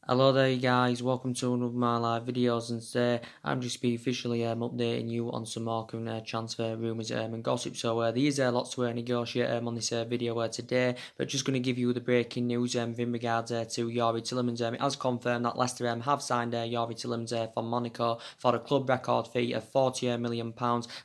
Hello there you guys, welcome to one of my live videos, and today I'm just be officially updating you on some more current transfer rumours and gossip. So there is lots to negotiate on this video today, but just going to give you the breaking news in regards to Youri Tielemans. It has confirmed that Leicester have signed Youri Tielemans from Monaco for a club record fee of £40 million,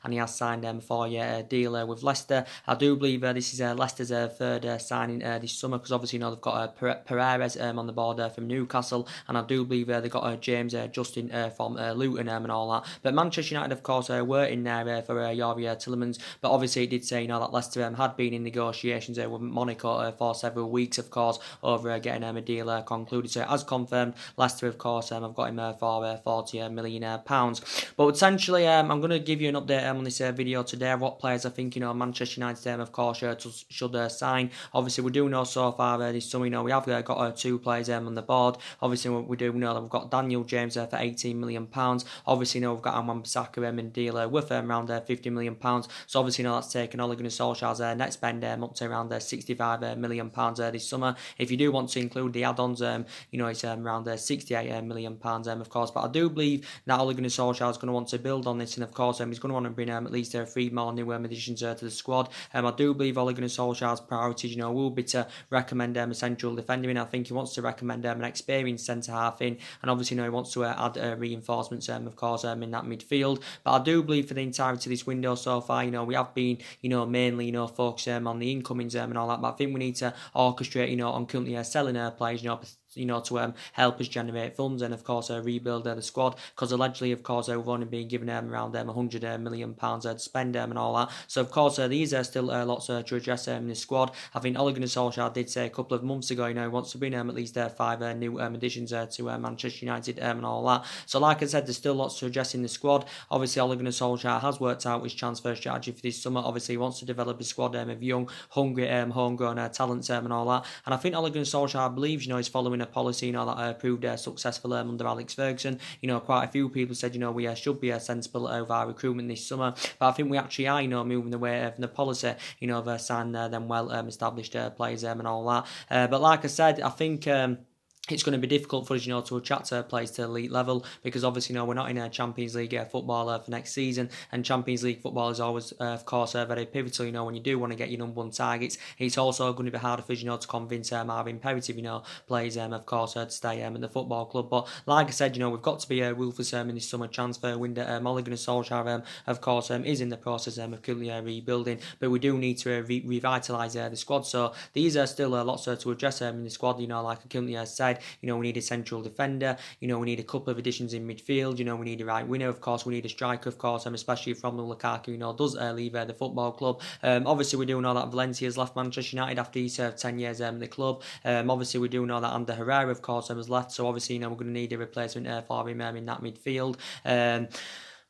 and he has signed a 4-year deal with Leicester. I do believe this is Leicester's third signing this summer, because obviously they've got Perez on the board from Newcastle. And I do believe they got James Justin from Luton and all that. But Manchester United, of course, were in there for Youri Tielemans. But obviously, it did say that Leicester had been in negotiations with Monaco for several weeks, of course, over getting a deal concluded. So as confirmed, Leicester, of course, have got him for £40 million. But essentially, I'm going to give you an update on this video today. What players I think Manchester United, of course, should sign. Obviously, we do know so far this summer, we have got two players on the board. Obviously, we do know that we've got Daniel James for £18 million. Obviously, we've got Wan-Bissaka in deal with around £50 million. So obviously, that's taken Ole Gunnar Solskjaer's net spend up to around £65 million this summer. If you do want to include the add-ons, it's around £68 million, of course. But I do believe that Ole Gunnar Solskjaer is going to want to build on this, and of course, he's going to want to bring at least 3 more new additions to the squad. I do believe Ole Gunnar Solskjaer's priorities, will be to recommend a central defender, and I think he wants to recommend an experienced centre half in, and obviously he wants to add reinforcements of course in that midfield. But I do believe for the entirety of this window so far, we have been mainly focused on the incomings and all that, but I think we need to orchestrate on currently selling players to help us generate funds and of course rebuild the squad, because allegedly of course we've only been given around £100 million to spend and all that. So of course these are still lots to address in the squad. I think Ole Gunnar Solskjaer did say a couple of months ago, he wants to bring at least 5 new additions to Manchester United and all that. So like I said, there's still lots to address in the squad. Obviously Ole Gunnar Solskjaer has worked out his transfer strategy for this summer. Obviously he wants to develop a squad of young, hungry, homegrown talents and all that. And I think Ole Gunnar Solskjaer believes he's following a policy that proved successful under Alex Ferguson. Quite a few people said we should be sensible of our recruitment this summer, but I think we actually are moving the way from the policy of signing them well established players and all that. But like I said, I think it's going to be difficult for us, to attract players to elite level, because obviously, we're not in a Champions League football for next season, and Champions League football is always, of course, very pivotal. When you do want to get your number one targets, it's also going to be harder for us, to convince our imperative, players, of course, to stay at the football club. But like I said, we've got to be ruthless in this summer transfer window. Ole Gunnar Solskjaer, of course, is in the process of currently rebuilding, but we do need to revitalise the squad. So these are still lots to address in the squad. Like I currently said. We need a central defender. We need a couple of additions in midfield. We need a right winger, of course. We need a striker, of course, especially from the Lukaku, does leave the football club. Obviously, we do know that Valencia's left Manchester United after he served 10 years in the club. Obviously, we do know that Ander Herrera, of course, has left. So obviously, we're going to need a replacement for him in that midfield.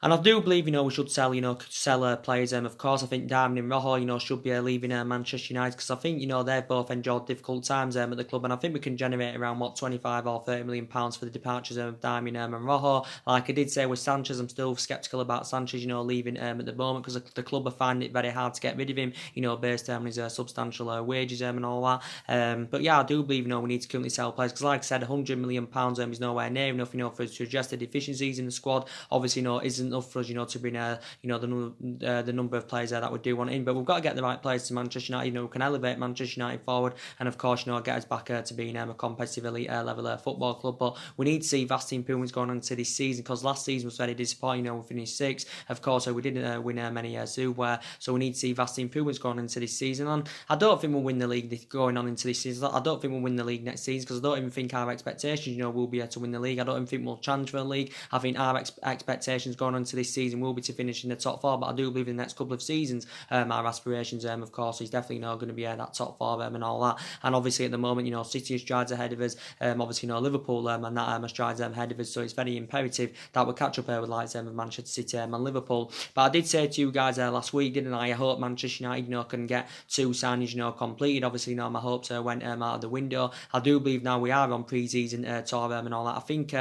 And I do believe, we should sell players. Of course, I think Darwin and Rojo, should be leaving Manchester United, because I think, they've both enjoyed difficult times at the club, and I think we can generate around, 25 or 30 million pounds for the departures of Darwin and Rojo. Like I did say with Sanchez, I'm still sceptical about Sanchez, leaving at the moment, because the club are finding it very hard to get rid of him, based on his substantial wages and all that. But yeah, I do believe, we need to currently sell players, because like I said, £100 million is nowhere near enough, for us to address the deficiencies in the squad. Obviously, isn't enough for us, to bring the number of players that we do want in. But we've got to get the right players to Manchester United, who can elevate Manchester United forward, and of course, get us back to being a competitive elite level football club. But we need to see vast improvements going on into this season, because last season was very disappointing. We finished 6th. Of course, we didn't win many silverware, so we need to see vast improvements going on into this season. And I don't think we'll win the league going on into this season. I don't think we'll win the league next season, because I don't even think our expectations, will be able to win the league. I don't even think we'll challenge for the league. I think our expectations going on into this season will be to finish in the top 4, but I do believe in the next couple of seasons, our aspirations, of course, is definitely going to be that top 4 and all that. And obviously at the moment, City is strides ahead of us, obviously Liverpool and that strides ahead of us, so it's very imperative that we catch up with likes of Manchester City and Liverpool. But I did say to you guys last week, didn't I hope Manchester United can get 2 signings completed. Obviously my hopes went out of the window. I do believe now we are on pre-season tour and all that. I think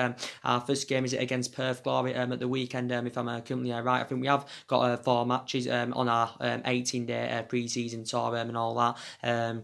our first game is against Perth Glory at the weekend, if I'm currently right. I think we have got 4 matches on our 18-day pre-season tour and all that.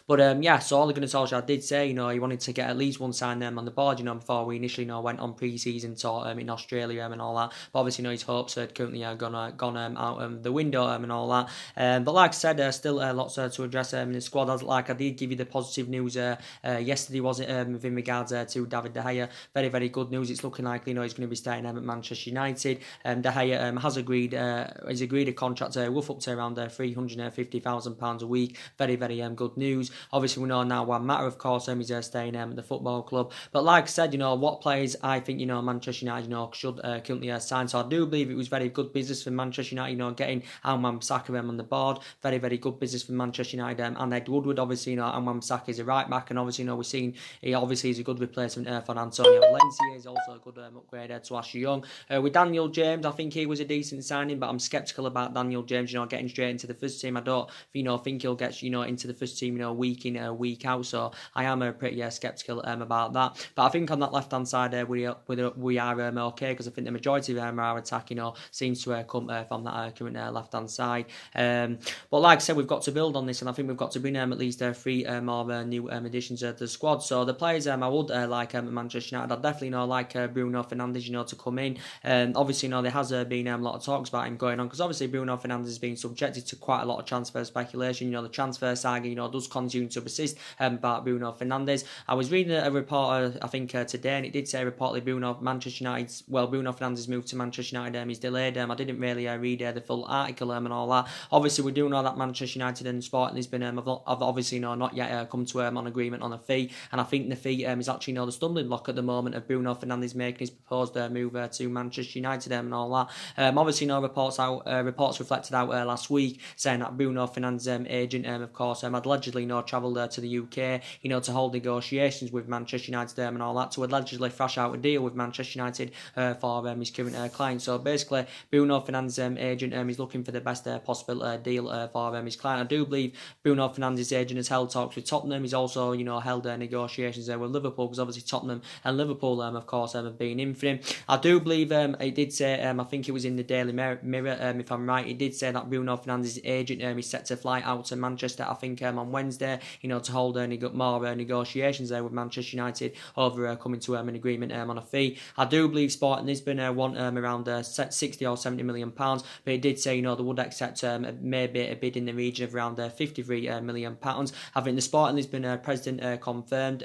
But yeah, so Ole Gunnar Solskjaer did say, he wanted to get at least one sign on the board, before we initially, went on pre-season tour in Australia and all that. But obviously, his hopes had currently gone out the window and all that. But like I said, still lots to address in the squad. I did give you the positive news yesterday, was it, in regards to David De Gea. Very, very good news. It's looking like, he's going to be starting at Manchester United. De Gea has agreed a contract worth up to around £350,000 a week. Very, very good news. Obviously, we know now one matter, of course, he's staying at the football club. But like I said, what players I think, Manchester United, should currently sign. So I do believe it was very good business for Manchester United, getting Wan-Bissaka on the board. Very, very good business for Manchester United. And Ed Woodward, obviously, Wan-Bissaka is a right back. And obviously, we're seeing he obviously is a good replacement for Antonio Valencia. He's also a good upgrade to Ashley Young. With Daniel James, I think he was a decent signing, but I'm sceptical about Daniel James, getting straight into the first team. I don't, think he'll get, into the first team, week in, week out. So I am pretty sceptical about that. But I think on that left hand side, we are okay, because I think the majority of our attack, seems to come from that current left hand side. But like I said, we've got to build on this, and I think we've got to bring at least 3 more new additions to the squad. So the players I would like Manchester United, I'd definitely like Bruno Fernandes, to come in. Obviously, there has been a lot of talks about him going on, because obviously Bruno Fernandes has been subjected to quite a lot of transfer speculation. The transfer saga, does continue to persist about Bruno Fernandes. I was reading a report, I think today, and it did say reportedly Bruno Fernandes' move to Manchester United is delayed. I didn't really read the full article and all that. Obviously, we do know that Manchester United and Sporting Lisbon have obviously not yet come to on agreement on a fee, and I think the fee is actually the stumbling block at the moment of Bruno Fernandes making his proposed move to Manchester United and all that. Obviously, reports reflected out last week saying that Bruno Fernandes' agent, of course, had allegedly travelled to the UK, to hold negotiations with Manchester United and all that, to allegedly thrash out a deal with Manchester United for his current client. So basically, Bruno Fernandes' agent is looking for the best possible deal for his client. I do believe Bruno Fernandes' agent has held talks with Tottenham. He's also, held negotiations with Liverpool, because obviously Tottenham and Liverpool, of course, have been in for him. I do believe it did say, I think it was in the Daily Mirror, if I'm right, it did say that Bruno Fernandes' agent is set to fly out to Manchester, I think, on Wednesday, to hold more negotiations there with Manchester United over coming to an agreement on a fee. I do believe Sporting Lisbon want around 60 or 70 million pounds, but it did say, they would accept maybe a bid in the region of around 53 million pounds. I think the Sporting Lisbon president confirmed.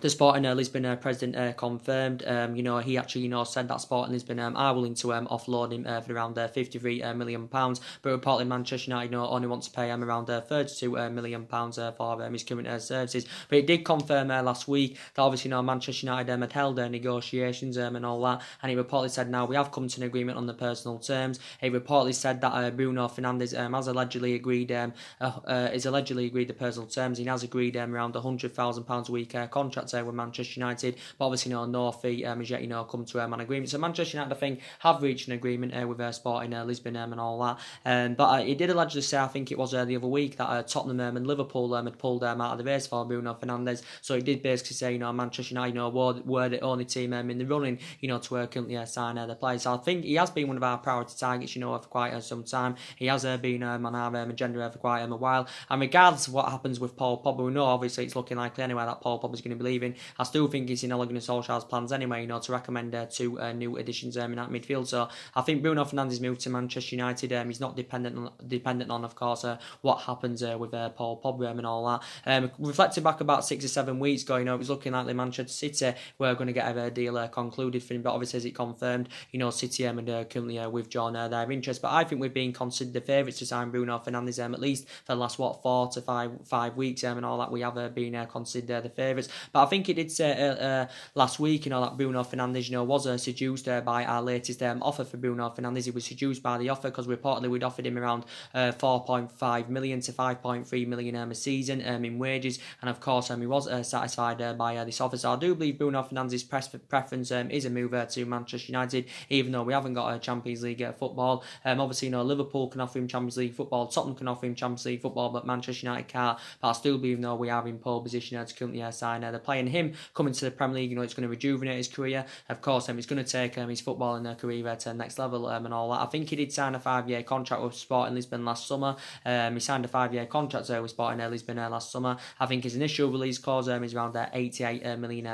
The Sporting Lisbon president confirmed, he actually, said that Sporting Lisbon are willing to offload him for around £53 million, but reportedly Manchester United only want to pay him around £32 million for his current services. But it did confirm last week that obviously Manchester United had held negotiations and all that, and it reportedly said now we have come to an agreement on the personal terms. It reportedly said that Bruno Fernandes has allegedly agreed the personal terms. He has agreed around £100,000 a week contract with Manchester United, but obviously no fee is yet come to an agreement. So Manchester United, I think, have reached an agreement with Sporting Lisbon and all that. But he did allegedly say, I think it was the other week, that Tottenham and Liverpool had pulled out of the race for Bruno Fernandes. So he did basically say, Manchester United were the only team in the running, to currently sign the players. So I think he has been one of our priority targets, for quite some time. He has been on our agenda for quite a while. And regardless of what happens with Paul Pogba, we know obviously it's looking likely anyway that Paul Pogba is going to be leaving. I still think it's in Ole Gunnar Solskjaer's plans anyway, to recommend 2 new additions in that midfield. So I think Bruno Fernandes' move to Manchester United, he's not dependent on, of course, what happens with Paul Pogba and all that. Reflecting back about 6 or 7 weeks ago, it was looking like the Manchester City were going to get a deal concluded for him, but obviously as it confirmed, City had currently withdrawn their interest. But I think we're being considered the favourites to sign Bruno Fernandes, at least for the last 4 to 5 weeks and all that. We have been considered the favourites. But I think it did say last week, that Bruno Fernandes, was seduced by our latest offer for Bruno Fernandes. He was seduced by the offer because reportedly we'd offered him around 4.5 million to 5.3 million a season in wages, and of course he was satisfied by this offer. So I do believe Bruno Fernandes' preference is a move to Manchester United, even though we haven't got a Champions League football. Obviously, Liverpool can offer him Champions League football, Tottenham can offer him Champions League football, but Manchester United can't. But I still believe we are in pole position to currently sign the player, and him coming to the Premier League, you know, it's going to rejuvenate his career. Of course, it's going to take his footballing career to the next level and all that. I think he did sign a 5-year contract with Sporting Lisbon last summer. He signed a 5-year contract with Sporting Lisbon last summer. I think his initial release clause is around £88 million.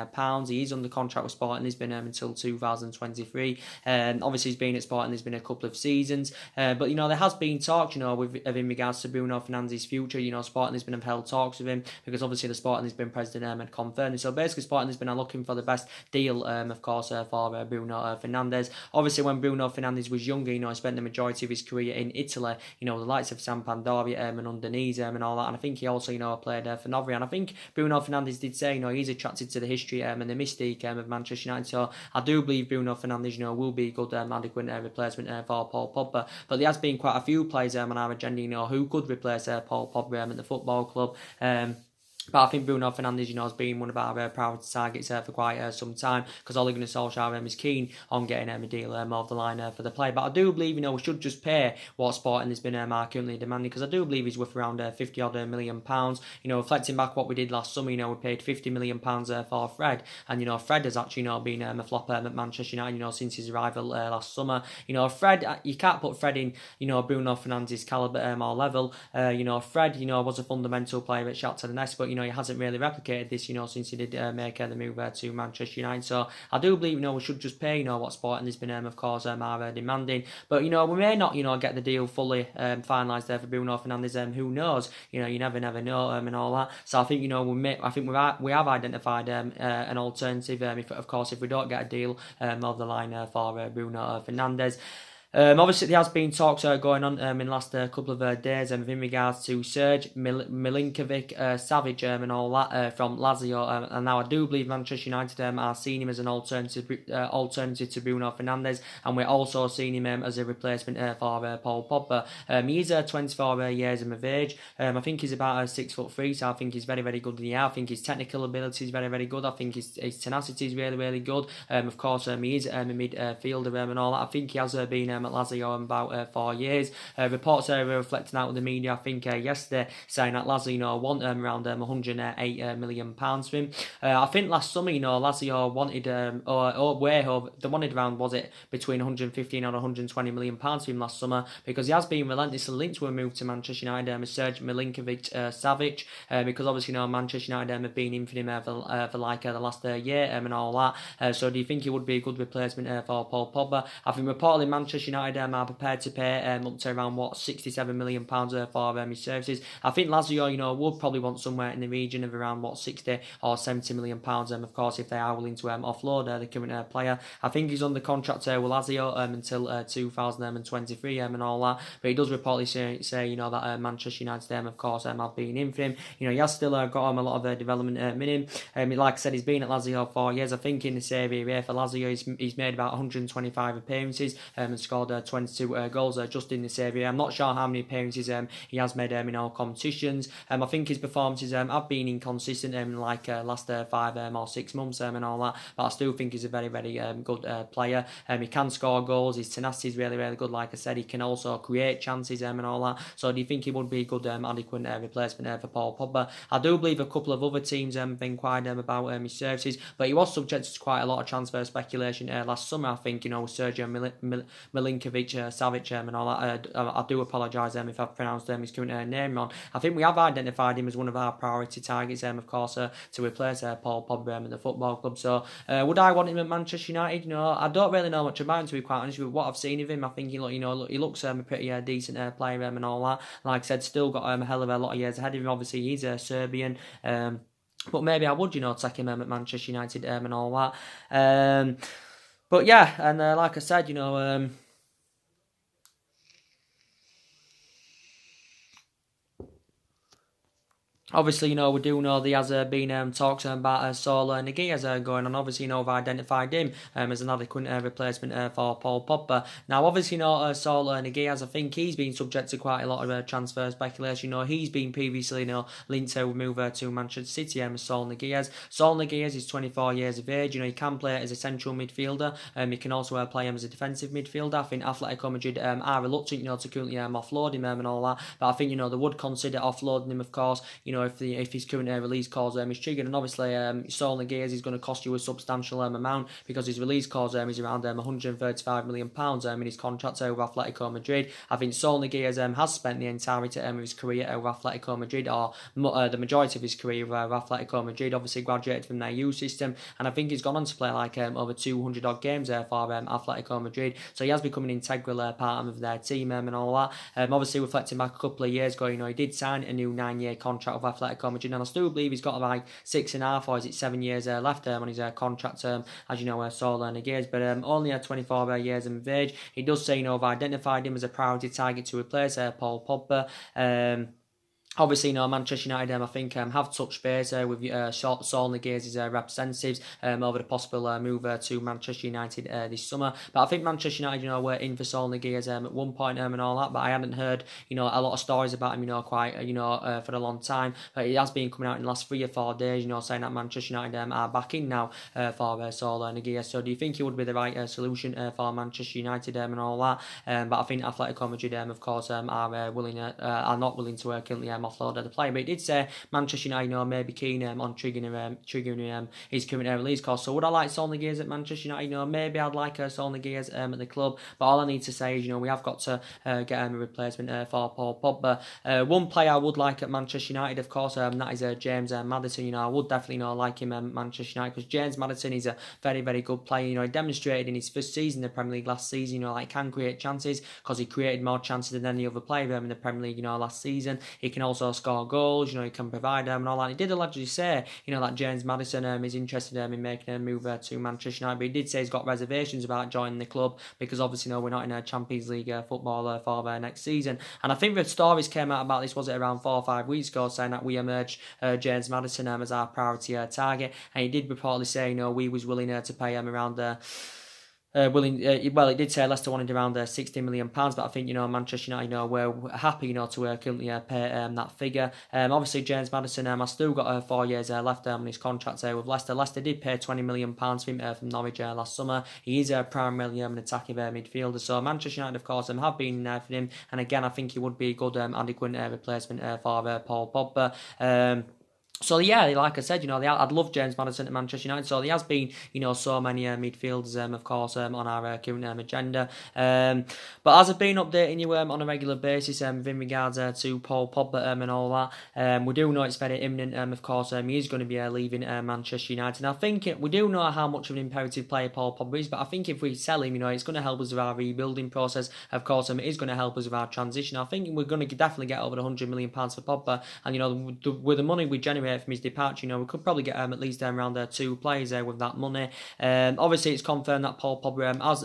He is under contract with Sporting Lisbon until 2023. Obviously, he's been at Sporting Lisbon a couple of seasons. But, you know, there has been talk, you know, in regards to Bruno Fernandes' future. You know, Sporting Lisbon have held talks with him because obviously the Sporting Lisbon president had confirmed. So basically, Sporting Lisbon are looking for the best deal, of course, for Bruno Fernandes. Obviously, when Bruno Fernandes was younger, you know, he spent the majority of his career in Italy, you know, the likes of Sampdoria and Udinese and all that. And I think he also, you know, played for Novri. And I think Bruno Fernandes did say, you know, he's attracted to the history and the mystique of Manchester United. So I do believe Bruno Fernandes, you know, will be a good adequate replacement for Paul Pogba. But there has been quite a few players on our agenda, you know, who could replace Paul Pogba at the football club. But I think Bruno Fernandes, you know, has been one of our priority targets for quite some time, because Ole Gunnar Solskjaer is keen on getting a deal off the line for the player. But I do believe, you know, we should just pay what Sporting has been currently demanding, because I do believe he's worth around £50 million. You know, reflecting back what we did last summer, you know, we paid £50 million for Fred, and you know, Fred has actually, you know, been a flop at Manchester United, you know, since his arrival last summer. You know, Fred, you can't put Fred in, you know, Bruno Fernandes' calibre or level. You know, Fred, you know, was a fundamental player at Shakhtar Donetsk, but you know, he hasn't really replicated this, you know, since he did make the move to Manchester United. So I do believe, you know, we should just pay, you know, what Sporting has been, of course, are demanding. But you know, we may not, you know, get the deal fully finalised there for Bruno Fernandes. Who knows? You know, you never know, and all that. So I think, you know, we have identified an alternative. If we don't get a deal over the line for Bruno Fernandes. Obviously, there has been talks going on in the last couple of days in regards to Serge Milinkovic-Savic and all that from Lazio. And now I do believe Manchester United are seeing him as an alternative to Bruno Fernandes, and we're also seeing him as a replacement for Paul Pogba. He is 24 years of age. I think he's about 6'3", so I think he's very, very good in the air. I think his technical ability is very, very good. I think his tenacity is really, really good. Of course, he is a midfielder and all that. I think he has been at Lazio in about 4 years. Reports are reflecting out with the media, I think, yesterday, saying that Lazio, you know, want around £108 million for him. I think last summer, you know, Lazio wanted, they wanted around, was it, between 115 and 120 million pounds for him last summer, because he has been relentlessly linked to a move to Manchester United with Serge Milinkovic-Savic, because obviously, you know, Manchester United have been in for him for like the last year and all that. So do you think he would be a good replacement for Paul Pogba? I think reportedly Manchester United are prepared to pay up to around £67 million for his services. I think Lazio, you know, would probably want somewhere in the region of around 60 or 70 million pounds. Of course, if they are willing to offload the current player. I think he's under contract with Lazio until 2023 and all that. But he does reportedly say, you know, that Manchester United of course have been in for him. You know, he has still got a lot of development in him. Like I said, he's been at Lazio 4 years. I think in the Serie A for Lazio, he's made about 125 appearances and scored 22 goals just in this area. I'm not sure how many appearances he has made in all competitions. I think his performances have been inconsistent like last 5 or 6 months and all that, but I still think he's a very, very good player. He can score goals. His tenacity is really, really good. Like I said, he can also create chances and all that. So do you think he would be a good adequate replacement for Paul Pogba? I do believe a couple of other teams have inquired about his services, but he was subject to quite a lot of transfer speculation last summer. I think, you know, with Sergio Milinkovic-Savic and all that. I do apologise if I've pronounced his current name wrong. I think we have identified him as one of our priority targets, of course, to replace Paul Pogba at the football club. So would I want him at Manchester United? You know, I don't really know much about him, to be quite honest with what I've seen of him. I think he looks a pretty decent player and all that. Like I said, still got a hell of a lot of years ahead of him. Obviously, he's Serbian. But maybe I would, you know, take him at Manchester United and all that. But yeah, and like I said, you know, obviously, you know, we do know there has been talks about Saul Niguez going on. Obviously, you know, we've identified him as an adequate replacement for Paul Pogba. Now, obviously, you know, Saul Niguez, I think he's been subject to quite a lot of transfer speculation. You know, he's been previously, you know, linked to move to Manchester City with Saul Niguez. Saul Niguez is 24 years of age. You know, he can play as a central midfielder. He can also play him as a defensive midfielder. I think Atletico Madrid are reluctant, you know, to currently offload him and all that. But I think, you know, they would consider offloading him, of course. You know, if his current release clause is triggered. And obviously, Saul Niguez is going to cost you a substantial amount because his release clause is around £135 million in his contract over Atletico Madrid. I think Saul Niguez has spent the entirety of his career over Atletico Madrid, or the majority of his career over Atletico Madrid. Obviously, graduated from their youth system, and I think he's gone on to play like over 200 odd games for Atletico Madrid. So he has become an integral part of their team and all that. Obviously, reflecting back a couple of years ago, he did sign a new 9-year contract with Atletico Madrid, and I still believe he's got like 6.5 or is it 7 years left on his contract term, as you know, Saul Niguez, but only at 24 years of age. He does say, I've identified him as a priority target to replace Paul Pogba. Obviously, Manchester United, I think, have touched base with Saul Niguez's representatives over the possible move to Manchester United this summer. But I think Manchester United, were in for Saul Niguez at one point and all that. But I hadn't heard, a lot of stories about him, quite, for a long time. But it has been coming out in the last 3 or 4 days, saying that Manchester United are back in now for Saul Niguez. So do you think he would be the right solution for Manchester United and all that? But I think Atletico Madrid, of course, are not willing to currently offload of the player. But he did say Manchester United, may be keen on triggering his current release cost. So would I like Saul Niguez at Manchester United? Maybe I'd like Saul Niguez at the club. But all I need to say is, we have got to get a replacement for Paul Pogba. One player I would like at Manchester United, of course, that is James Maddison. I would definitely like him at Manchester United, because James Maddison is a very, very good player. He demonstrated in his first season in the Premier League last season, can create chances, because he created more chances than any other player in the Premier League, last season. He can also score goals, he can provide them and all that. He did allegedly say, that James Maddison is interested in making a move to Manchester United, but he did say he's got reservations about joining the club, because obviously, we're not in a Champions League football for next season. And I think the stories came out about this, was it around 4 or 5 weeks ago, saying that we emerged James Maddison as our priority target, and he did reportedly say, we was willing to pay him around it did say Leicester wanted around £60 million, but I think Manchester United were happy to currently pay that figure. Obviously James Maddison has still got 4 years left on his contract with Leicester. Leicester did pay £20 million for him from Norwich last summer. He is primarily an attacking midfielder, so Manchester United, of course, have been there for him, and again I think he would be a good adequate replacement for Paul Pogba. So yeah, like I said, I'd love James Maddison at Manchester United. So there has been, so many midfielders, of course, on our current agenda. But as I've been updating you on a regular basis, in regards to Paul Pogba and all that, we do know it's very imminent. Of course, he is going to be leaving Manchester United. And I think we do know how much of an imperative player Paul Pogba is, but I think if we sell him, it's going to help us with our rebuilding process. Of course, it is going to help us with our transition. I think we're going to definitely get over £100 million for Pogba, and with the money we generate from his departure, we could probably get at least around 2 players with that money. Obviously, it's confirmed that Paul Pogba has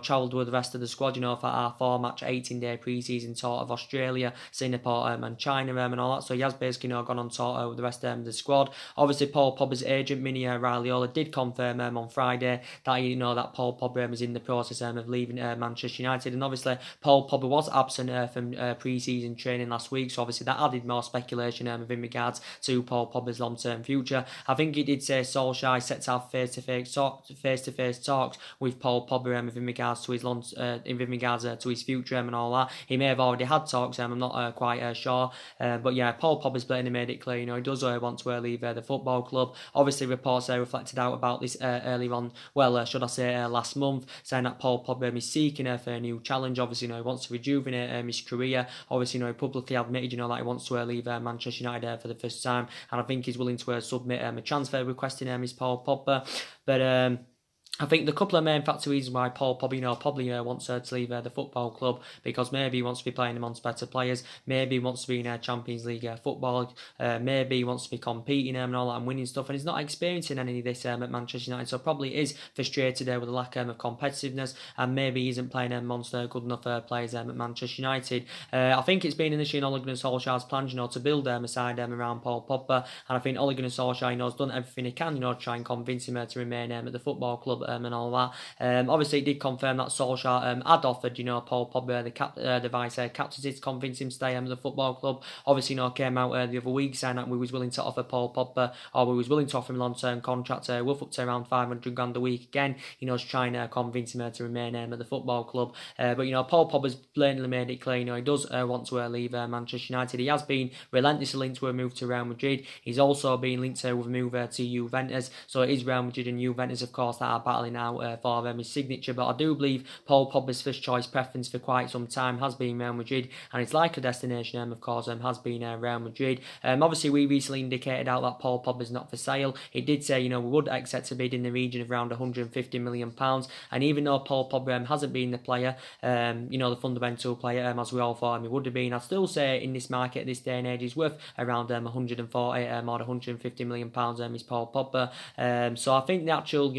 travelled with the rest of the squad, for our 4-match 18-day pre-season tour of Australia, Singapore, and China, and all that. So he has basically gone on tour with the rest of the squad. Obviously, Paul Pogba's agent Mini Raiola did confirm on Friday that that Paul Pogba is in the process of leaving Manchester United, and obviously Paul Pogba was absent from pre-season training last week, so obviously that added more speculation in regards to Paul Pogba's long-term future. I think he did say Solskjaer set to have face-to-face talks with Paul Pogba in regards to his future and all that. He may have already had talks, I'm not quite sure. But yeah, Paul Pogba's blatantly made it clear, he does want to leave the football club. Obviously, reports reflected out about this earlier on, last month, saying that Paul Pogba is seeking for a new challenge. Obviously, he wants to rejuvenate his career. Obviously, he publicly admitted, that he wants to leave Manchester United for the first time, and I think he's willing to submit a transfer request in his Paul Pogba. But I think the couple of main factor reasons why Paul Pogba, probably wants to leave the football club, because maybe he wants to be playing amongst better players, maybe he wants to be in Champions League football, maybe he wants to be competing and all that and winning stuff, and he's not experiencing any of this at Manchester United, so probably is frustrated with the lack of competitiveness, and maybe he isn't playing monster good enough players at Manchester United. I think it's been initially in Ole Gunnar Solskjaer's plans, to build a side around Paul Pogba, and I think Ole Gunnar Solskjaer has done everything he can, to try and convince him to remain at the football club and all that. Obviously, it did confirm that Solskjaer had offered, Paul Pogba the vice captaincy to convince him to stay at the football club. Obviously, came out the other week saying that we was willing to offer Paul Pogba, or we was willing to offer him a long-term contract, worth up to around 500 grand a week again, to try and convince him to remain at the football club. But Paul Pogba's blatantly made it clear, he does want to leave Manchester United. He has been relentlessly linked to a move to Real Madrid. He's also been linked with a move to Juventus. So it is Real Madrid and Juventus, of course, that are battling out for his signature. But I do believe Paul Pogba's first choice preference for quite some time has been Real Madrid, and his likely destination, of course, has been Real Madrid. Obviously, we recently indicated out that Paul Pogba's not for sale. It did say, we would accept a bid in the region of around £150 million. And even though Paul Pogba hasn't been the player, the fundamental player, as we all thought he would have been, I'd still say in this market at this day and age, he's worth around 140 or 150 million pounds. Is Paul Pogba. So I think the actual,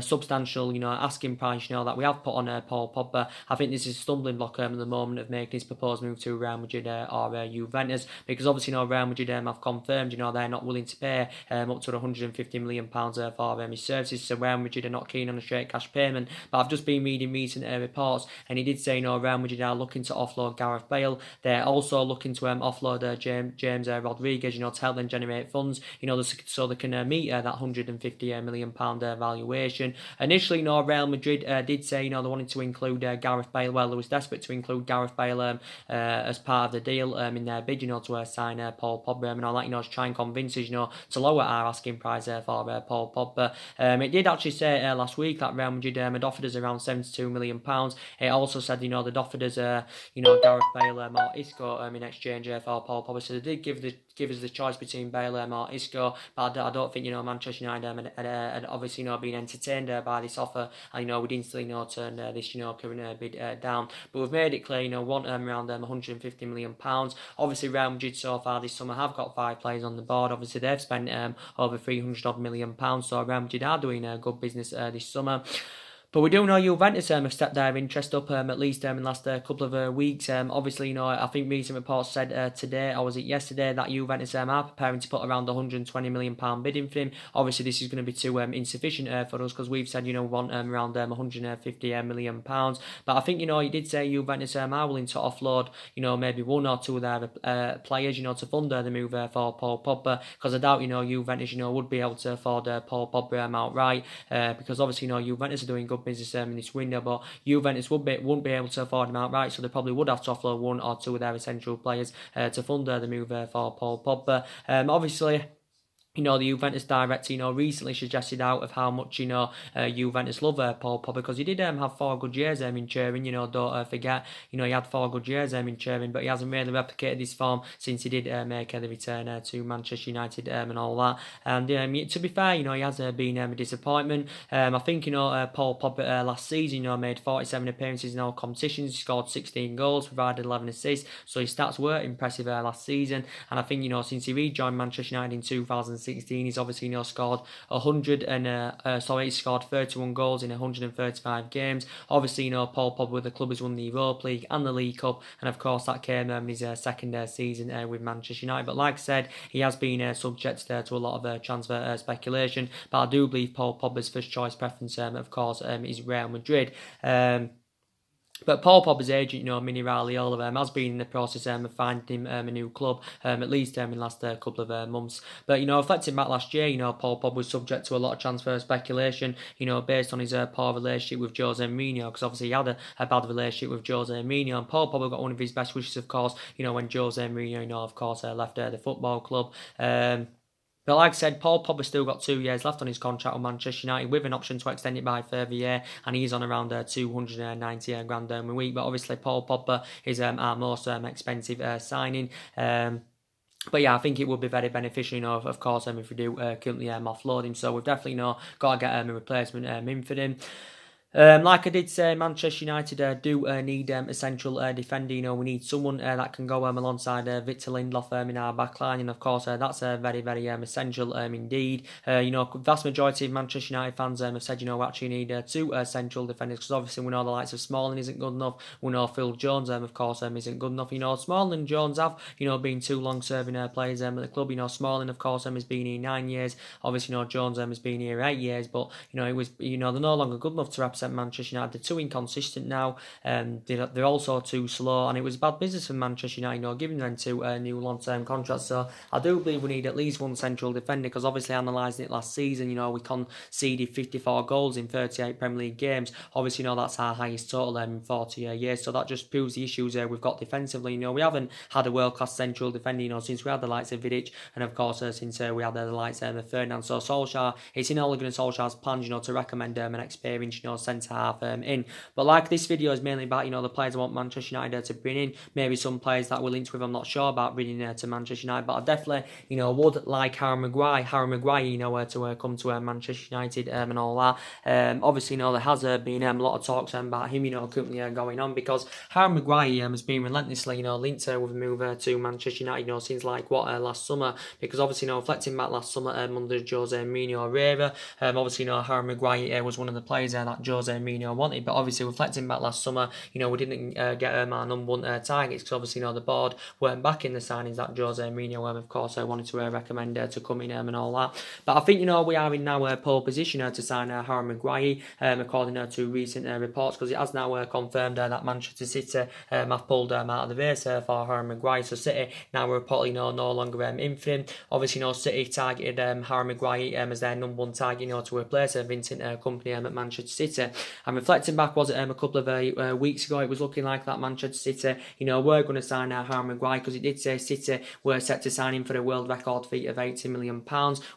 substantial, asking price, that we have put on Paul Pogba, I think this is a stumbling block at the moment of making his proposed move to Real Madrid or Juventus, because obviously, Real Madrid have confirmed, they're not willing to pay up to 150 million pounds for his services. So Real Madrid are not keen on a straight cash payment. But I've just been reading recent reports, and he did say, Real Madrid are looking to offload Gareth Bale. They're also looking to offload James Rodriguez, to help them generate funds, so they can meet that 150 million pound valuation. Initially, Real Madrid did say, they wanted to include Gareth Bale. Well, they was desperate to include Gareth Bale as part of the deal in their bid, to sign Paul Pogba and all that, to try and convince us, to lower our asking price for Paul Pogba. It did actually say last week that Real Madrid had offered us around £72 million. It also said, they'd offered us, Gareth Bale or Isco in exchange for Paul Pogba. So they did give us the choice between Bale or Isco, but I don't think, Manchester United had obviously, been entertained by this offer, and, we'd instantly, turn this, current bid down. But we've made it clear, want around £150 million. Obviously, Real Madrid so far this summer have got 5 players on the board. Obviously, they've spent over £300 million, so Real Madrid are doing good business this summer. But we do know Juventus have stepped their interest up at least in the last couple of weeks. Obviously, I think recent reports said today, or was it yesterday, that Juventus are preparing to put around £120 million bidding for him. Obviously, this is going to be too insufficient for us, because we've said, we want around £150 million. But I think, he did say Juventus are willing to offload, maybe 1 or 2 of their players, to fund the move for Paul Pogba, because I doubt, Juventus, would be able to afford Paul Pogba outright, because obviously, Juventus are doing good business in this window, but Juventus wouldn't be able to afford him outright, so they probably would have to offload 1 or 2 of their essential players to fund the move for Paul Pogba. Obviously, the Juventus director, recently suggested out of how much, Juventus love Paul Pogba, because he did have 4 good years in Turin, don't forget, he had 4 good years in Turin, but he hasn't really replicated this form since he did make the return to Manchester United and all that. And to be fair, he has been a disappointment. I think, Paul Pogba last season, made 47 appearances in all competitions, scored 16 goals, provided 11 assists, so his stats were impressive last season. And I think, since he rejoined Manchester United in 2016, he's obviously scored he's scored 31 goals in 135 games. Obviously, Paul Pogba with the club has won the Europa League and the League Cup, and of course that came in his second season with Manchester United. But like I said, he has been subject to a lot of transfer speculation. But I do believe Paul Pogba's first choice preference, of course, is Real Madrid. But Paul Pogba's agent, Mini Raiola, has been in the process of finding him a new club, at least in the last couple of months. But, reflecting back last year, Paul Pogba was subject to a lot of transfer speculation, based on his poor relationship with Jose Mourinho, because obviously he had a bad relationship with Jose Mourinho, and Paul Pogba got one of his best wishes, of course, when Jose Mourinho, of course, left the football club. But like I said, Paul Pogba still got 2 years left on his contract with Manchester United, with an option to extend it by a further year, and he's on around 290 grand a week. But obviously, Paul Pogba is our most expensive signing. But yeah, I think it would be very beneficial, of course, if we do currently offload him. So we've definitely got to get a replacement in for him. Like I did say, Manchester United do need a central defender. You know, we need someone that can go alongside Victor Lindelof in our backline, and of course that's very, very essential indeed. You know, vast majority of Manchester United fans have said, you know, we actually need two central defenders, because obviously we know the likes of Smalling isn't good enough. We know Phil Jones, of course, isn't good enough. You know, Smalling and Jones have, you know, been two long-serving players at the club. You know, Smalling, of course, has been here 9 years. Obviously, you know, Jones has been here 8 years, but you know, it was, you know, they're no longer good enough to represent Manchester United. They're too inconsistent now. They're also too slow, and it was bad business for Manchester United, you know, giving them two new long-term contracts. So I do believe we need at least one central defender, because obviously analysing it last season, you know, we conceded 54 goals in 38 Premier League games. Obviously, you know, that's our highest total in 40 years. So that just proves the issues we've got defensively. You know, we haven't had a world-class central defender, you know, since we had the likes of Vidic, and of course since we had the likes of Ferdinand. So Solskjaer, it's in Ole Gunnar Solskjaer's plans, you know, to recommend an experienced, you know, centre half in. But like, this video is mainly about, you know, the players I want Manchester United to bring in. Maybe some players that we're linked with, I'm not sure about bringing to Manchester United, but I definitely, you know, would like Harry Maguire, you know, to come to Manchester United and all that. Obviously, you know, there has been a lot of talks about him, you know, currently going on, because Harry Maguire has been relentlessly, you know, linked with a move to Manchester United, you know, since like last summer, because obviously, you know, reflecting back last summer under Jose Mourinho era, obviously, you know, Harry Maguire was one of the players that Jose Mourinho wanted, but obviously reflecting back last summer, you know, we didn't get our number one targets, because obviously, you know, the board weren't backing the signings that Jose Mourinho, of course, wanted to recommend to come in and all that. But I think, you know, we are in now a pole position to sign Harry Maguire, according to recent reports, because it has now confirmed that Manchester City have pulled out of the race for Harry Maguire. So City now reportedly, you know, no longer in for him. Obviously, you know, City targeted Harry Maguire as their number one target, you know, to replace Vincent Kompany at Manchester City. And reflecting back, was it a couple of weeks ago, it was looking like that Manchester City, you know, were going to sign Harry Maguire, because it did say City were set to sign him for a world record fee of £80 million,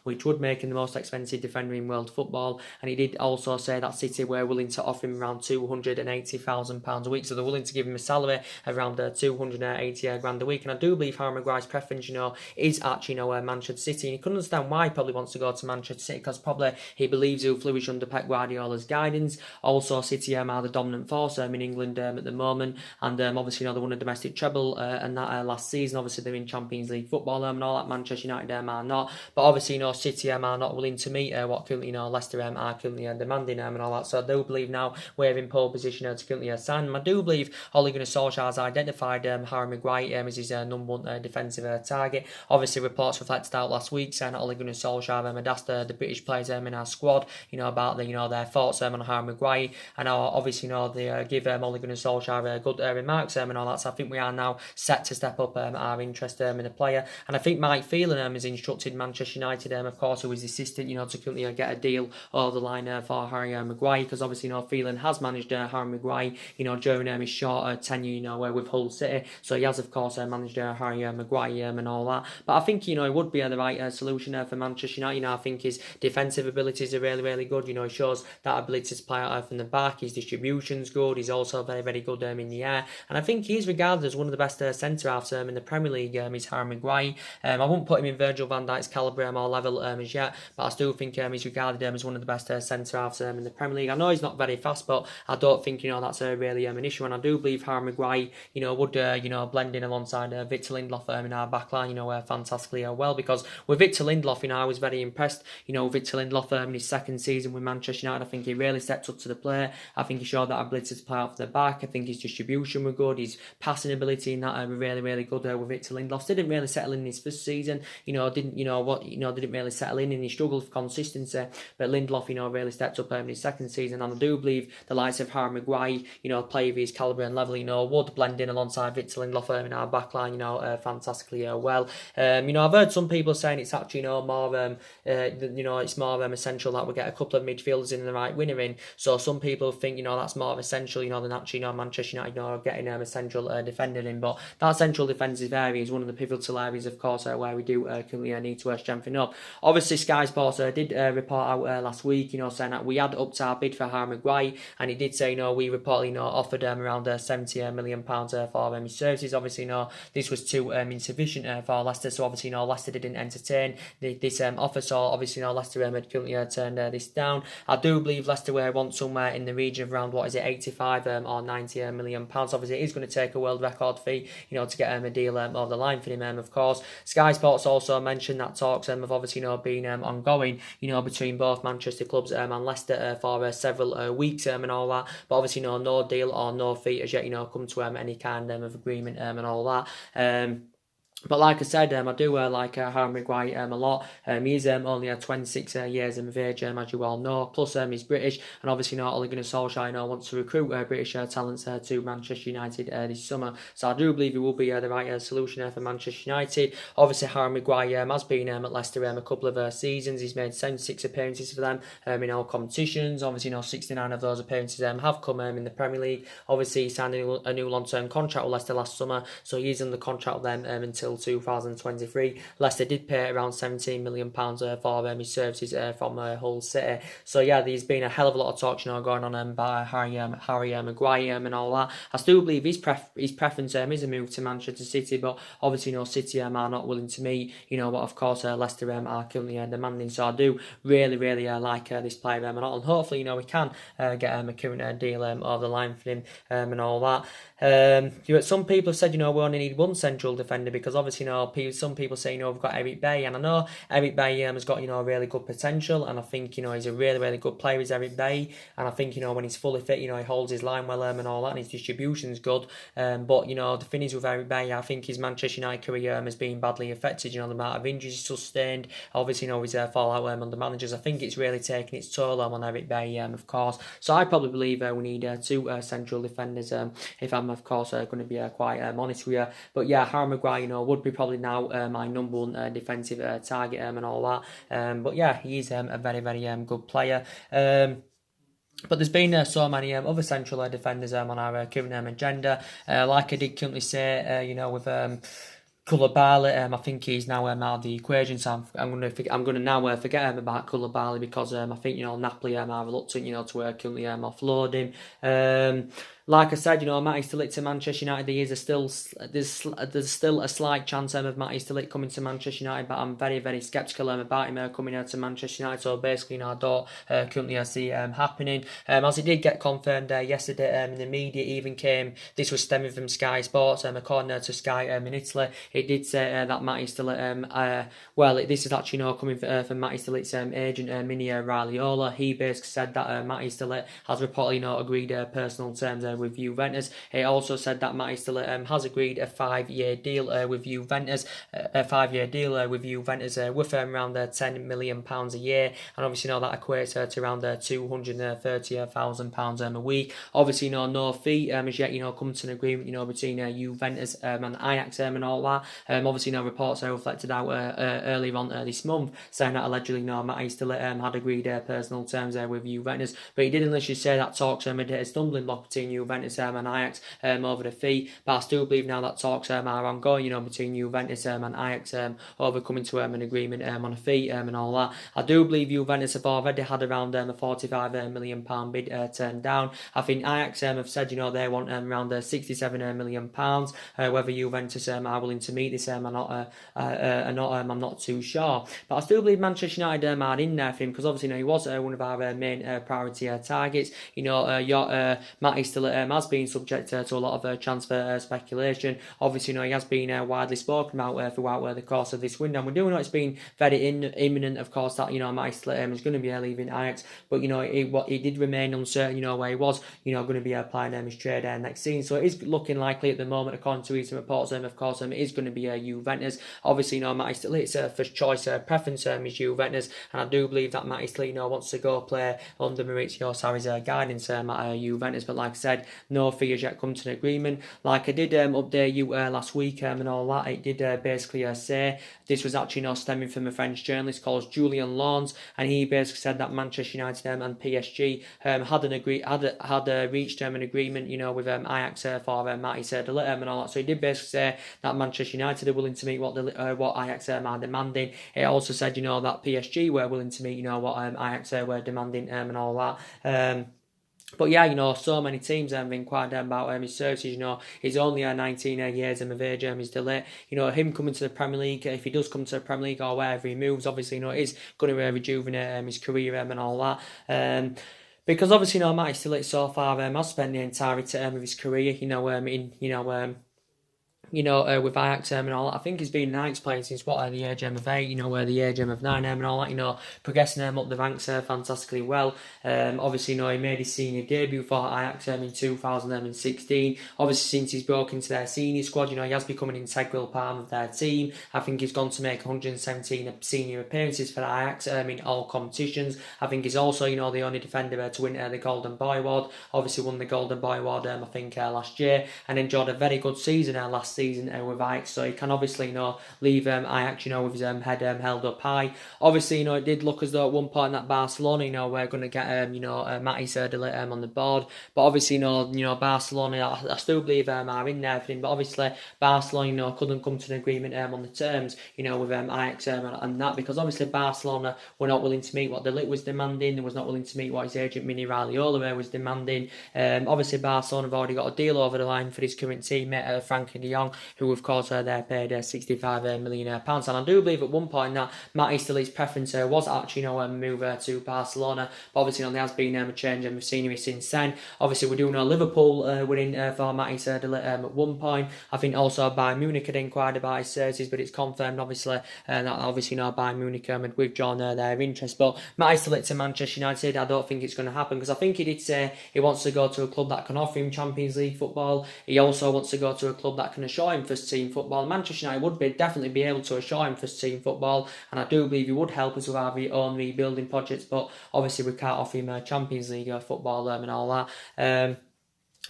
which would make him the most expensive defender in world football. And he did also say that City were willing to offer him around £280,000 a week, so they're willing to give him a salary around 280 grand a week. And I do believe Harry Maguire's preference, you know, is actually, you know, Manchester City. And you can understand why he probably wants to go to Manchester City, because probably he believes he'll flourish under Pep Guardiola's guidance. Also, City are the dominant force in England at the moment, and obviously, you know, they won a domestic treble and that last season. Obviously, they're in Champions League football and all that. Manchester United are not, but obviously, you know, City are not willing to meet what currently, you know, Leicester are currently demanding and all that. So I do believe now we're in pole position to currently sign him. I do believe Ole Gunnar Solskjaer has identified Harry Maguire as his number one defensive target. Obviously, reports reflected out last week saying that Ole Gunnar Solskjaer had asked the British players in our squad, you know, about the, you know, their thoughts on Harry Maguire, and obviously, you know, they give Ole Gunnar Solskjaer good remarks and all that. So I think we are now set to step up our interest in the player. And I think Mike Phelan has instructed Manchester United, of course, who is the assistant, you know, to currently get a deal over the line for Harry Maguire, because obviously, you know, Phelan has managed Harry Maguire, you know, during his short tenure, you know, with Hull City. So he has, of course, managed Harry Maguire and all that. But I think, you know, it would be the right solution for Manchester United. You know, I think his defensive abilities are really, really good. You know, he shows that ability to play out from the back. His distribution's good. He's also very, very good in the air. And I think he's regarded as one of the best centre-halves in the Premier League, is Harry Maguire. I wouldn't put him in Virgil van Dijk's calibre or level as yet, but I still think he's regarded as one of the best centre-halves in the Premier League. I know he's not very fast, but I don't think, you know, that's really an issue. And I do believe Harry Maguire, you know, would, you know, blend in alongside Victor Lindelof in our backline, you know, fantastically well. Because with Victor Lindelof, you know, I was very impressed, you know, with Victor Lindelof in his second season with Manchester United. I think he really stepped up to the plate. I think he showed that ability to play out from the back. I think his distribution were good. His passing ability in that were really, really good with Victor Lindelof. Didn't really settle in his first season, you know, didn't really settle in, and he struggled for consistency. But Lindelof, you know, really stepped up in his second season, and I do believe the likes of Harry Maguire, you know, play with his calibre and level, you know, would blend in alongside Victor Lindelof in our backline, you know, fantastically well. You know, I've heard some people saying it's actually, you know, more, you know, it's more essential that we get a couple of midfielders in the right winger in. So some people think, you know, that's more essential, you know, than actually, you know, Manchester United, you know, getting a central defender in. But that central defensive area is one of the pivotal areas, of course, where we do currently need to strengthen up. Obviously, Sky Sports did report out last week, you know, saying that we had upped our bid for Harry Maguire, and he did say, you know, we reportedly, you know, offered around £70 million for his services. Obviously, you know, this was too insufficient for Leicester, so obviously, you know, Leicester didn't entertain this offer. So obviously, you know, Leicester had currently turned this down. I do believe Leicester want want somewhere in the region of around, what is it, 85 or 90 million pounds. Obviously, it is going to take a world record fee, to get a deal over the line for him. Of course, Sky Sports also mentioned that talks have obviously been ongoing, between both Manchester clubs and Leicester for several weeks and all that. But obviously, no deal or no fee as yet, come to any kind of agreement and all that. But like I said, I do like Harry Maguire a lot. He's only 26 years of age, as you all know. Plus, he's British, and obviously, Ole Gunnar Solskjaer wants to recruit British talents to Manchester United this summer. So I do believe he will be the right solution for Manchester United. Obviously, Harry Maguire has been at Leicester a couple of seasons. He's made 76 appearances for them in all competitions. Obviously, 69 of those appearances have come in the Premier League. Obviously, he signed a new long-term contract with Leicester last summer, so he's in the contract with them until 2023. Leicester did pay around £17 million for his services from Hull City. So yeah, there's been a hell of a lot of talk going on by Harry Maguire and all that. I still believe his preference is a move to Manchester City, but obviously City are not willing to meet what of course Leicester are currently demanding. So I do really like this player and all, and hopefully we can get a current deal over the line for him and all that. Some people have said we only need one central defender, because obviously some people say we've got Eric Bailly, and I know Eric Bailly has got really good potential, and I think he's a really good player, is Eric Bailly, and I think when he's fully fit he holds his line well and all that, and his distribution's good. But the thing is with Eric Bailly, I think his Manchester United career has been badly affected. The amount of injuries he's sustained, obviously his fallout under managers. I think it's really taken its toll on Eric Bailly, of course. So I probably believe we need two central defenders, if I'm of course going to be quite honest with you. But yeah, Harry Maguire would be probably now my number one defensive target and all that. But yeah, he's a very good player. But there's been so many other central defenders on our current agenda. Like I did currently say, with Koulibaly, I think he's now out of the equation, so I'm going to now forget about Koulibaly, because I think Napoli are reluctant to currently offload him. Like I said, Matty Stilic to Manchester United, there's still a slight chance of Matty Stilic coming to Manchester United, but I'm very sceptical about him coming to Manchester United. So basically, I don't currently see happening. As it did get confirmed yesterday in the media, even came. This was stemming from Sky Sports. According to Sky in Italy, it did say that Matty Stilic. This is actually coming from Matty Stilic's agent Mini Raiola. He basically said that Matty Stilic has reportedly agreed personal terms with Juventus. It also said that Matty Stilic has agreed a 5-year deal with Juventus, worth around £10 million a year, and obviously that equates to around £230,000 a week. Obviously no fee as yet come to an agreement between Juventus and Ajax and all that. Obviously reports are reflected out earlier on this month, saying that allegedly Matty Stilic had agreed personal terms with Juventus, but he didn't literally say that talks hit a stumbling block between Juventus and Ajax over the fee. But I still believe now that talks are ongoing, between Juventus and Ajax over coming to an agreement on a fee and all that. I do believe Juventus have already had around a £45 million bid turned down. I think Ajax have said they want around £67 million. Whether Juventus are willing to meet this, I'm not too sure. But I still believe Manchester United are in there for him, because obviously he was one of our main priority targets. Matty Stilic has been subject to a lot of transfer speculation. Obviously, he has been widely spoken about throughout the course of this window. And we do know it's been very imminent, of course, that Matty Stilic is going to be leaving Ajax. But he did remain uncertain, where he was, going to be applying his trade next season. So it is looking likely at the moment, according to recent reports. Of course, it is going to be Juventus. Obviously, Matty Stilic's first choice preference is Juventus, and I do believe that Matty Stilic wants to go play under Maurizio Sarri's guidance at Juventus. But like I said, no fee has yet come to an agreement. Like I did update you last week and all that, it did basically say this was actually stemming from a French journalist called Julien Lons, and he basically said that Manchester United and PSG had reached an agreement, with Ajax for Matty Stilic and all that. So he did basically say that Manchester United are willing to meet what Ajax are demanding. It also said, that PSG were willing to meet, what Ajax were demanding and all that. But yeah, so many teams have inquired about his services. He's only 19 years of age, his delay. Him coming to the Premier League, if he does come to the Premier League or wherever he moves, obviously, it is going to rejuvenate his career and all that. Because obviously, Matty Stillett so far has spent the entirety of his career, with Ajax and all that. I think he's been an Ajax player since the age of 8, the age of 9 and all that, progressing up the ranks fantastically well. Obviously, he made his senior debut for Ajax in 2016. Obviously, since he's broken into their senior squad, he has become an integral part of their team. I think he's gone to make 117 senior appearances for Ajax in all competitions. I think he's also, the only defender to win the Golden Boy Award. Obviously, won the Golden Boy Award, I think, last year, and enjoyed a very good season last season with Ajax, so he can obviously leave Ajax with his head held up high. Obviously, it did look as though at one point that Barcelona, we're going to get Matty de Ligt on the board, but obviously Barcelona, I still believe are in there for him, but obviously Barcelona couldn't come to an agreement on the terms with Ajax and that, because obviously Barcelona were not willing to meet what de Ligt was demanding. They was not willing to meet what his agent Mini Raiola was demanding. Obviously Barcelona have already got a deal over the line for his current teammate Frankie de Jong, who of course they paid £65 million, and I do believe at one point that Matty Stillet's preference was actually move to Barcelona, but obviously there has been a change of scenery since then. Obviously we do know Liverpool were in for Matty de Ligt at one point. I think also Bayern Munich had inquired about his services, but it's confirmed obviously that Bayern Munich had withdrawn their interest. But Matty de Ligt to Manchester United, I don't think it's going to happen, because I think he did say he wants to go to a club that can offer him Champions League football. He also wants to go to a club that can assure him first team football. Manchester United would definitely be able to assure him first team football, and I do believe he would help us with our own rebuilding projects, but obviously we can't offer him Champions League football and all that.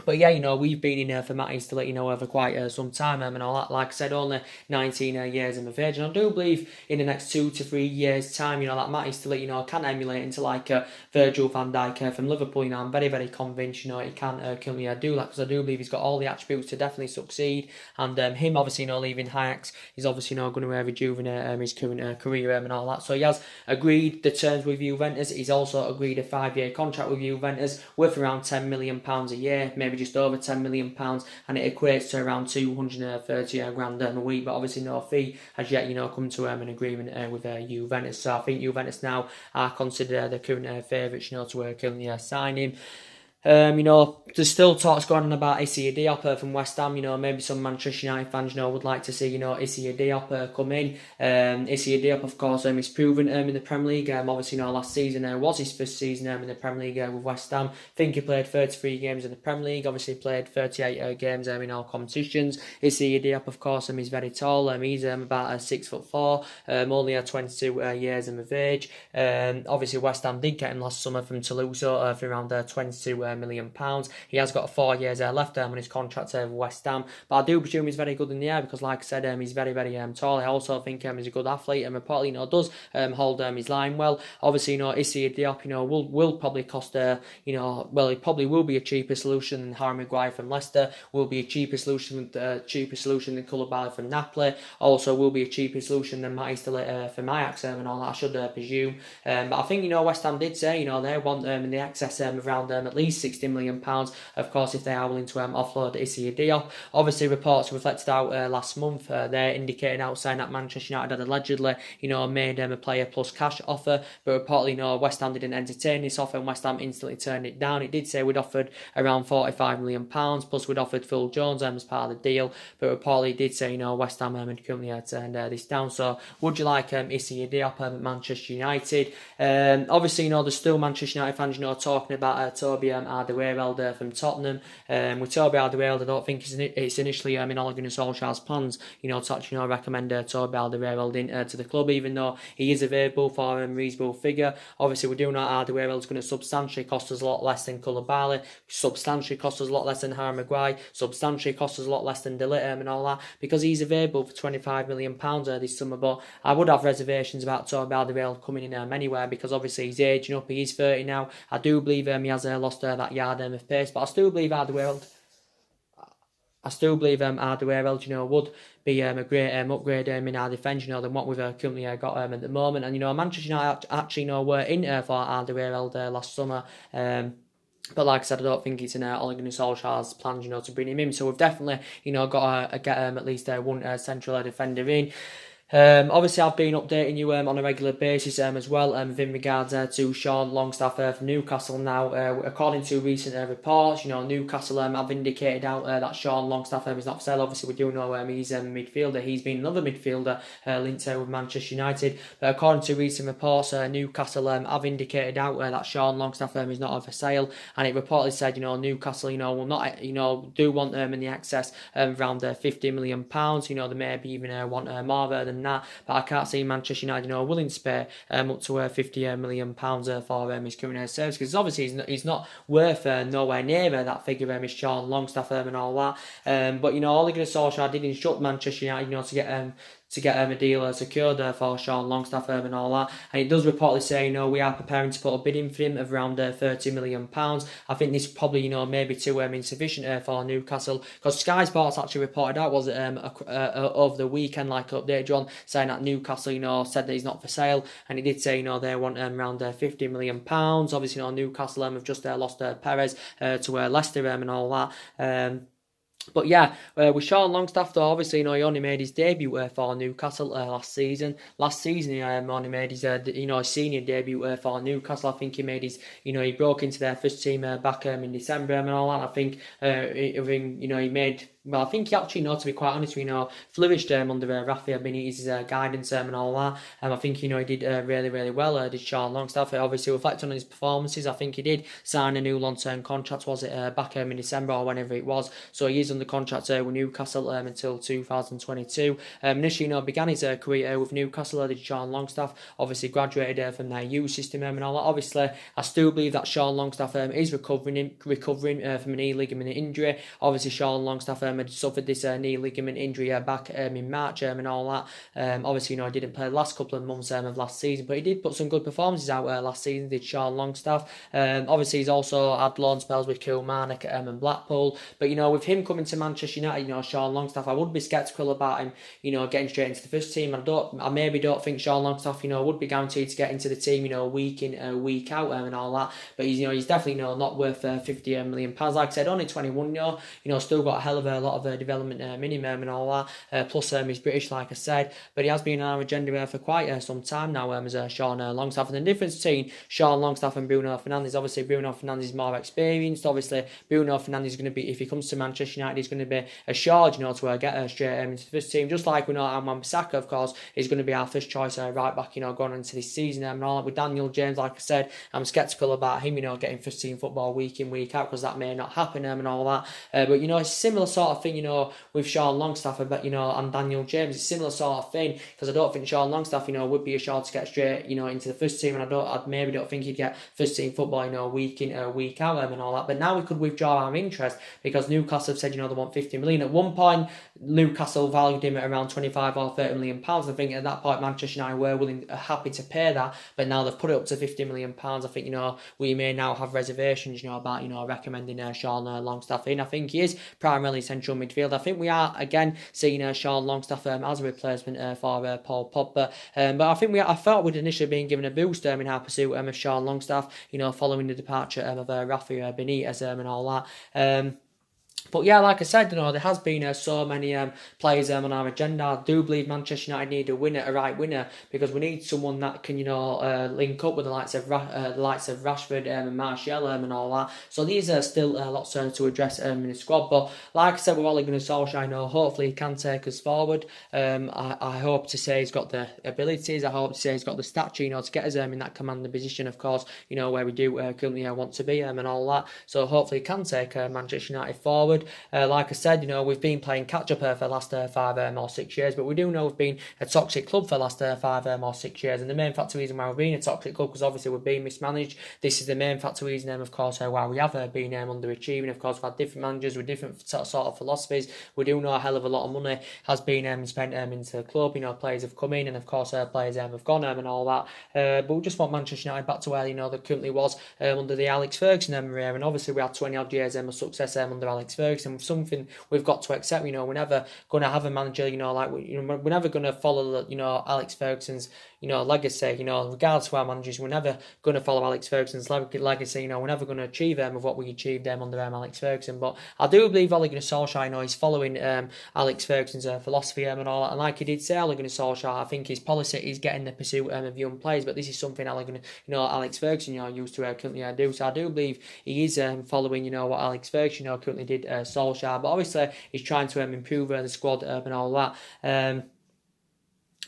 But yeah, we've been in there for Matty Stillett, over quite some time and all that. Like I said, only 19 years of age, and I do believe in the next 2 to 3 years' time, that Matty Stillett, can emulate into like Virgil van Dijk from Liverpool. I'm very, very convinced, he can currently do that, because I do believe he's got all the attributes to definitely succeed. And him obviously, leaving Ajax, he's obviously going to rejuvenate his current career and all that. So he has agreed the terms with Juventus. He's also agreed a 5-year contract with Juventus worth around £10 million a year, maybe just over £10 million, and it equates to around 230 grand a week. But obviously no fee has yet come to an agreement with Juventus. So I think Juventus now are considered the current favourites to currently sign him. There's still talks going on about Issa Diop from West Ham. Maybe some Manchester United fans, would like to see, Issa Diop come in. Issa Diop, of course, is proven in the Premier League. Obviously, last season was his first season in the Premier League with West Ham. I think he played 33 games in the Premier League. Obviously, played 38 games in all competitions. Issa Diop, of course, is very tall. He's about 6'4", only 22 years of age. Obviously, West Ham did get him last summer from Toulouse for around 22 million pounds. He has got 4 years left on his contract with West Ham, but I do presume he's very good in the air, because like I said, he's very, very tall. I also think he's a good athlete, and reportedly does hold his line well. Obviously, Issa Diop will probably cost it probably will be a cheaper solution than Harry Maguire from Leicester, will be a cheaper solution than Koulibaly from Napoli, also will be a cheaper solution than Matty Stillett from Ajax and all that, I should presume. But I think West Ham did say they want in the excess of around at least £60 million, of course, if they are willing to offload Issa Diop. Obviously, reports reflected out last month. They're indicating outside that Manchester United had allegedly, made a player plus cash offer, but reportedly, West Ham didn't entertain this offer, and West Ham instantly turned it down. It did say we'd offered around £45 million, plus we'd offered Phil Jones as part of the deal, but reportedly did say, West Ham had currently turned this down. So, would you like Issa Diop at Manchester United? Obviously, there's still Manchester United fans, talking about Toby Alderweireld from Tottenham. With Toby Alderweireld, I don't think it's initially in Ole Gunnar Solskjaer's plans, to actually recommend Toby Alderweireld into the club, even though he is available for a reasonable figure. Obviously, we do know Alderweireld's going to substantially cost us a lot less than Koulibaly, substantially cost us a lot less than Harry Maguire, substantially cost us a lot less than de Ligt and all that, because he's available for £25 million this summer. But I would have reservations about Toby Alderweireld coming in anywhere, because obviously he's aging up. He is 30 now. I do believe he has lost that yard of pace, but I still believe Alderweireld, would be a great upgrade in our defence, than what we've currently got at the moment. And Manchester United actually were in for Alderweireld last summer. But like I said, I don't think it's in Ole Gunnar Solskjaer's plans, to bring him in. So we've definitely, got to get at least one central defender in. Obviously, I've been updating you on a regular basis as well in regards to Sean Longstaff from Newcastle now. According to recent reports, Newcastle have indicated out that Sean Longstaff is not for sale. Obviously, we do know he's a midfielder. He's been another midfielder linked with Manchester United. But according to recent reports, Newcastle have indicated out that Sean Longstaff is not for sale. And it reportedly said, Newcastle, will not, do want in the excess around £50 million. They maybe even want more than that. But I can't see Manchester United, willing to pay up to £50 million for his current service, because obviously he's not worth nowhere near that figure. Is Sean Longstaff and all that. But Ole Gunnar Solskjaer did instruct Manchester United, to get a deal secured for Sean Longstaff and all that. And it does reportedly say, we are preparing to put a bid in for him of around £30 million. I think this probably, maybe too insufficient for Newcastle, because Sky Sports actually reported out, was it over the weekend, like update John, saying that Newcastle, said that he's not for sale, and he did say, they want around £50 million. Obviously, Newcastle have just lost Perez to Leicester and all that. But yeah, with Sean Longstaff, though, obviously, he only made his debut for Newcastle last season. Last season, he only made his, senior debut for Newcastle. I think he made his, he broke into their first team back in December and all that. I think, he made. Well, I think he actually, to be quite honest, flourished under Rafa Benitez's guidance and all that. I think, he did really, really well, did Sean Longstaff. Obviously, reflecting on his performances, I think he did sign a new long-term contract, was it back in December or whenever it was. So he is under contract with Newcastle until 2022. Initially, began his career with Newcastle, did Sean Longstaff. Obviously, graduated from their youth system and all that. Obviously, I still believe that Sean Longstaff is recovering from a knee ligament injury. Obviously, Sean Longstaff had suffered this knee ligament injury back in March and all that. Obviously, he didn't play the last couple of months of last season, but he did put some good performances out last season, did Sean Longstaff. Obviously, he's also had loan spells with Kilmarnock and Blackpool. But, with him coming to Manchester United, Sean Longstaff, I would be sceptical about him, getting straight into the first team. I maybe don't think Sean Longstaff, would be guaranteed to get into the team, week in, week out and all that. But he's definitely, not worth £50 million. Like I said, only 21, still got a hell of a lot of development minimum and all that. Plus, he's British, like I said, but he has been on our agenda for quite some time now as Sean Longstaff. And the difference between Sean Longstaff and Bruno Fernandes, obviously Bruno Fernandes is more experienced. Obviously, Bruno Fernandes is going to be, if he comes to Manchester United, he's going to be assured, to get straight into the first team. Just like we know Wan-Bissaka, of course, is going to be our first choice right back, going into this season and all that. With Daniel James, like I said, I'm sceptical about him, getting first team football week in, week out, because that may not happen and all that. But it's a similar sort of thing, with Sean Longstaff, and Daniel James. It's a similar sort of thing, because I don't think Sean Longstaff, would be assured to get straight, into the first team, and I maybe don't think he'd get first team football, week in, week out and all that. But now we could withdraw our interest, because Newcastle have said, they want 50 million. At one point, Newcastle valued him at around 25 or 30 million pounds. I think at that point, Manchester United were happy to pay that, but now they've put it up to 50 million pounds. I think, we may now have reservations, about, recommending Sean Longstaff in. I think he is primarily central midfield. I think we are, again, seeing Sean Longstaff as a replacement for Paul Pogba. But I thought we'd initially been given a boost in our pursuit of Sean Longstaff, following the departure of Rafa Benitez and all that. But yeah, like I said, there has been so many players on our agenda. I do believe Manchester United need a winner, a right winner, because we need someone that can, link up with the likes of Rashford and Martial and all that. So these are still lots to address in the squad. But like I said, with Ole Gunnar Solskjaer, hopefully he can take us forward. I hope to say he's got the abilities. I hope to say he's got the stature, to get us in that commanding position, of course, where we do currently want to be and all that. So hopefully he can take Manchester United forward. Like I said, we've been playing catch-up for the last 5 or 6 years, but we do know we've been a toxic club for the last 5 or 6 years, and the main factor reason why we've been a toxic club, because obviously we've been mismanaged. This is the main factor reason, of course, why we have been underachieving. Of course, we've had different managers with different sort of philosophies. We do know a hell of a lot of money has been spent into the club. Players have come in, and of course, players have gone and all that. But we just want Manchester United back to where, they currently was under the Alex Ferguson era, and obviously we had 20-odd years of success under Alex Ferguson. Something we've got to accept. We're never going to have a manager, we're never going to follow, Alex Ferguson's, legacy. Regardless of our managers, we're never going to follow Alex Ferguson's legacy. We're never going to achieve of what we achieved under Alex Ferguson. But I do believe Ole Gunnar Solskjaer, he's following Alex Ferguson's philosophy and all that. And like he did say, Ole Gunnar Solskjaer, I think his policy is getting the pursuit of young players. But this is something Alex Ferguson, used to currently do. So I do believe he is following, what Alex Ferguson, currently did Solskjaer. But obviously, he's trying to improve the squad and all that.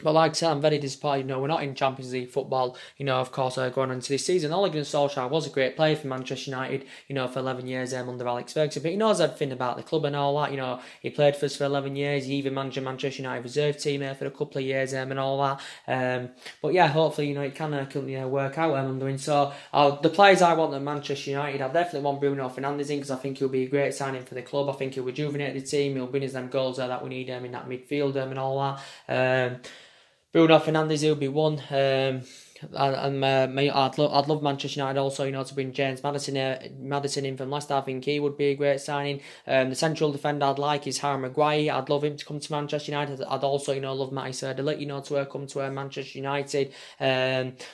But like I said, I'm very disappointed. We're not in Champions League football, of course, going into this season. Ole Gunnar Solskjaer was a great player for Manchester United, for 11 years under Alex Ferguson. But he knows everything about the club and all that. He played for us for 11 years. He even managed a Manchester United reserve team for a couple of years and all that. But yeah, hopefully, it can work out under him. So the players I want at Manchester United, I definitely want Bruno Fernandes in because I think he'll be a great signing for the club. I think he'll rejuvenate the team. He'll bring us them goals that we need in that midfield and all that. Bruno Fernandes, he'll be one. I'd love Manchester United also, to bring James Maddison in from Leicester. I think he would be a great signing. The central defender I'd like is Harry Maguire. I'd love him to come to Manchester United. I'd also, love Matty De Ligt, to come to Manchester United.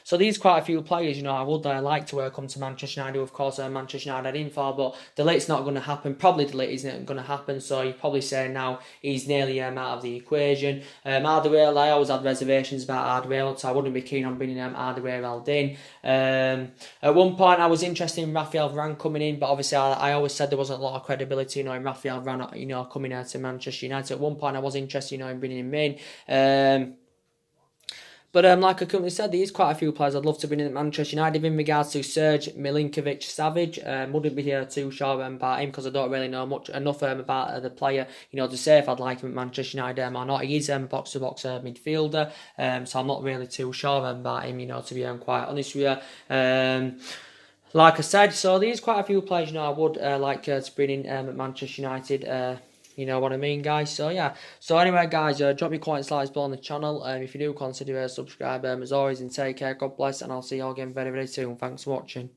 So these quite a few players, I would like to come to Manchester United. Of course, Manchester United in for, but De Ligt's not going to happen. Probably De Ligt isn't going to happen. So you're probably saying now he's nearly out of the equation. Alderweireld, I always had reservations about Alderweireld, so I wouldn't be keen on bringing Alderweireld in. At one point I was interested in Raphael Varane coming in, but obviously I always said there wasn't a lot of credibility in Raphael Varane coming out to Manchester United. At one point I was interested in bringing him in. But like I currently said, there is quite a few players I'd love to bring in at Manchester United. In regards to Serge Milinkovic-Savic, wouldn't be too sure about him because I don't really know enough about the player, to say if I'd like him at Manchester United or not. He is a box-to-box midfielder, so I'm not really too sure about him, to be quite honest with you. Like I said, so there is quite a few players, I would like to bring in at Manchester United. You know what I mean, guys? So, yeah. So, anyway, guys, drop me comments, likes below on the channel. If you do, consider subscribe as always, and take care. God bless, and I'll see you all again very, very soon. Thanks for watching.